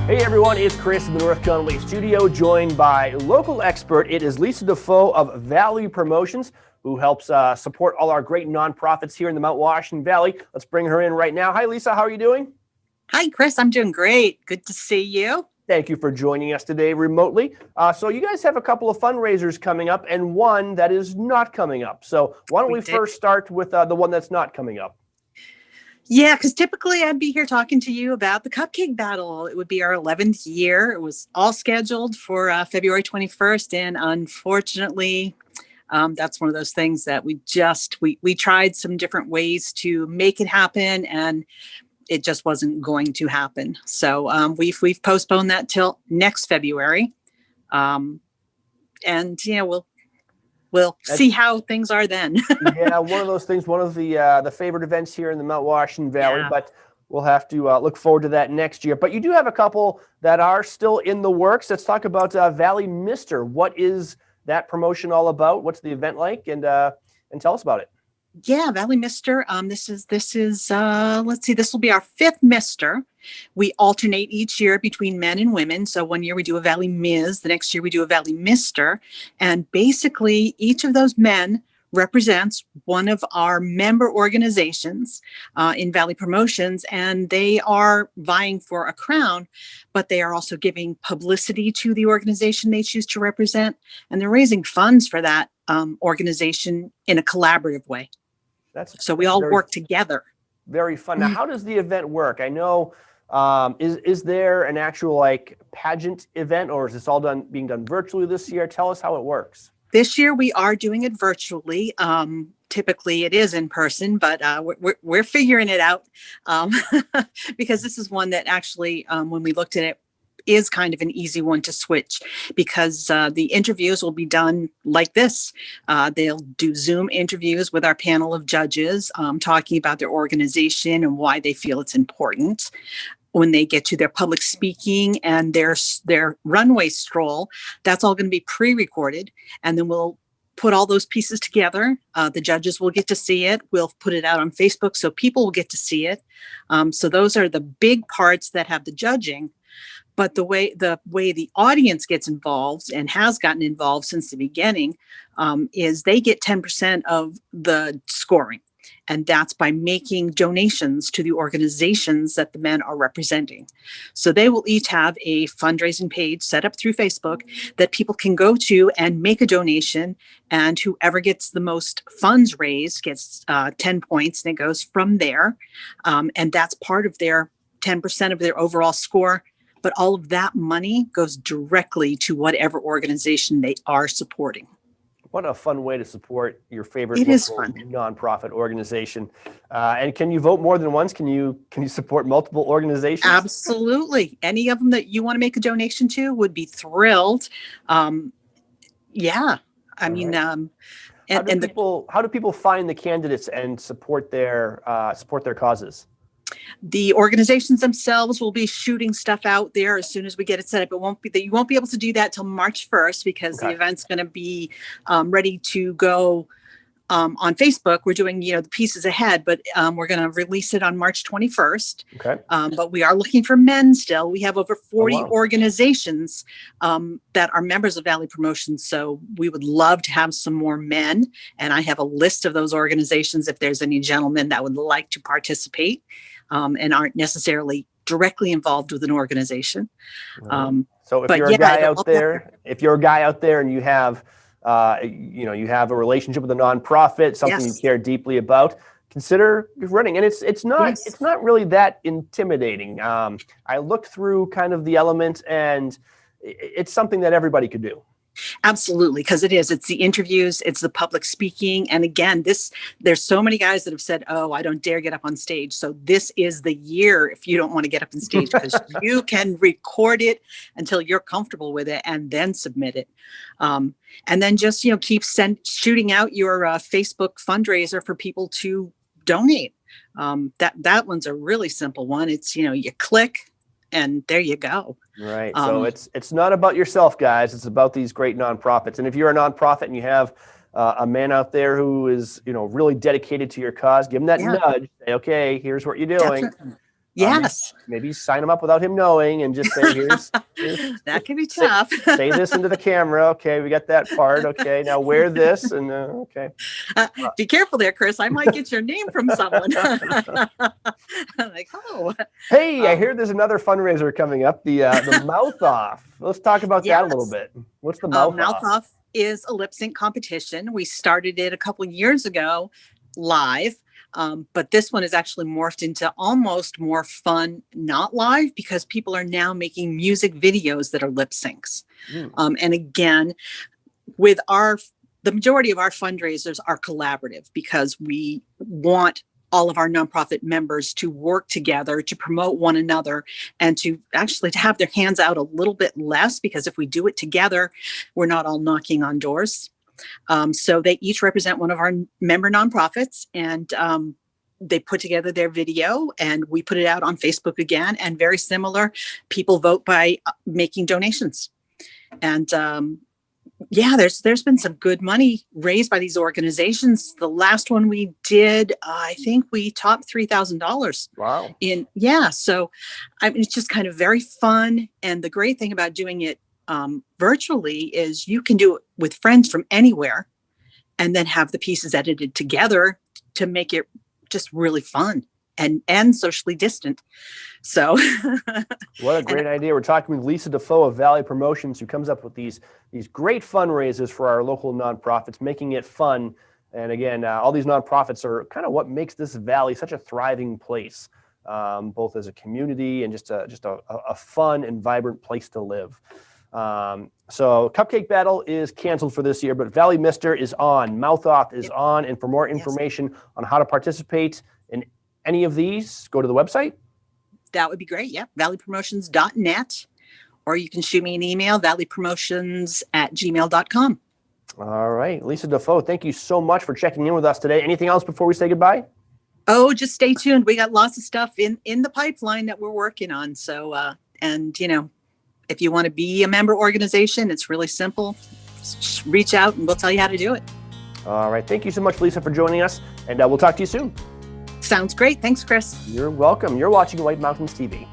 Hey everyone, it's Chris in the North Conway studio, joined by local expert. It is Lisa Dufault of Valley Promotions, who helps support all our great nonprofits here in the Mount Washington Valley. Let's bring her in right now. Hi Lisa, how are you doing? Hi, Chris. I'm doing great. Good to see you. Thank you for joining us today remotely. So you guys have a couple of fundraisers coming up and one that is not coming up. So why don't we first start with the one that's not coming up? Yeah, because typically I'd be here talking to you about the Cupcake Battle. It would be our 11th year. It was all scheduled for February 21st. And unfortunately, that's one of those things that we tried some different ways to make it happen, and it just wasn't going to happen. So we've postponed that till next February. And, we'll see how things are then. Yeah, one of those things, one of the favorite events here in the Mount Washington Valley, but we'll have to look forward to that next year. But you do have a couple that are still in the works. Let's talk about Valley Mister. What is that promotion all about? What's the event like? And tell us about it. Yeah, Valley Mister. This is let's see, this will be our fifth Mister. We alternate each year between men and women. So one year we do a Valley Ms, the next year we do a Valley Mister. And basically each of those men represents one of our member organizations in Valley Promotions, and they are vying for a crown, but they are also giving publicity to the organization they choose to represent, and they're raising funds for that organization in a collaborative way. So we all work together. Very fun. Now, how does the event work? I know, is there an actual pageant event, or is this all being done virtually this year? Tell us how it works. This year we are doing it virtually. Typically it is in person, but we're figuring it out because this is one that actually, when we looked at it, is kind of an easy one to switch, because the interviews will be done like this. They'll do Zoom interviews with our panel of judges, talking about their organization and why they feel it's important. When they get to their public speaking and their runway stroll, that's all going to be pre-recorded, and then we'll put all those pieces together. The judges will get to see it. We'll put it out on Facebook so people will get to see it. So those are the big parts that have the judging. But the way the audience gets involved and has gotten involved since the beginning is they get 10% of the scoring. And that's by making donations to the organizations that the men are representing. So they will each have a fundraising page set up through Facebook that people can go to and make a donation. And whoever gets the most funds raised gets 10 points, and it goes from there. And that's part of their 10% of their overall score. But all of that money goes directly to whatever organization they are supporting. What a fun way to support your favorite local nonprofit organization. And can you vote more than once? Can you support multiple organizations? Absolutely. Any of them that you want to make a donation to would be thrilled. Yeah. I mean, how do people find the candidates and support their causes? The organizations themselves will be shooting stuff out there as soon as we get it set up. You won't be able to do that till March 1st, because the event's going to be ready to go on Facebook. We're doing, the pieces ahead, but we're going to release it on March 21st. Okay. But we are looking for men still. We have over 40 organizations that are members of Valley Promotions. So we would love to have some more men. And I have a list of those organizations if there's any gentlemen that would like to participate and aren't necessarily directly involved with an organization. So if you're a guy out there and you have you have a relationship with a nonprofit, something you care deeply about, consider running. And it's not really that intimidating. I looked through kind of the elements, and it's something that everybody could do. Absolutely, because it's the interviews, it's the public speaking. And again, there's so many guys that have said, oh, I don't dare get up on stage. So this is the year if you don't want to get up on stage, because you can record it until you're comfortable with it and then submit it. And then just, keep shooting out your Facebook fundraiser for people to donate. That one's a really simple one. It's, you click and there you go. Right. So it's not about yourself, guys. It's about these great nonprofits. And if you're a nonprofit and you have a man out there who is, really dedicated to your cause, give him that nudge. Say, okay, here's what you're doing. Definitely. Yes. Maybe sign him up without him knowing and just say, here's that can be tough. Say this into the camera. Okay, we got that part. Okay, now wear this. And okay. Be careful there, Chris. I might get your name from someone. Like, oh. Hey, I hear there's another fundraiser coming up, the Mouth Off. Let's talk about that a little bit. What's the Mouth Off? Mouth Off is a lip sync competition. We started it a couple years ago live. But this one is actually morphed into almost more fun, not live, because people are now making music videos that are lip syncs. And again, with the majority of our fundraisers are collaborative because we want all of our nonprofit members to work together to promote one another and to actually to have their hands out a little bit less, because if we do it together, we're not all knocking on doors. So they each represent one of our member nonprofits, and they put together their video and we put it out on Facebook again. And very similar, people vote by making donations. And there's been some good money raised by these organizations. The last one we did, I think we topped $3,000. Wow. So I mean, it's just kind of very fun. And the great thing about doing it virtually is you can do it with friends from anywhere and then have the pieces edited together to make it just really fun and socially distant. So what a great idea. We're talking with Lisa Dufault of Valley Promotions, who comes up with these great fundraisers for our local nonprofits, making it fun. And again, all these nonprofits are kind of what makes this valley such a thriving place, both as a community and just a fun and vibrant place to live. So Cupcake Battle is canceled for this year, but Valley Mister is on, Mouth Off is on. And for more information on how to participate in any of these, go to the website. That would be great. Yeah. valleypromotions.net, or you can shoot me an email, valleypromotions@gmail.com. All right. Lisa Dufault, thank you so much for checking in with us today. Anything else before we say goodbye? Oh, just stay tuned. We got lots of stuff in the pipeline that we're working on. So, and if you want to be a member organization, it's really simple. Just reach out and we'll tell you how to do it. All right. Thank you so much, Lisa, for joining us. And we'll talk to you soon. Sounds great. Thanks, Chris. You're welcome. You're watching White Mountains TV.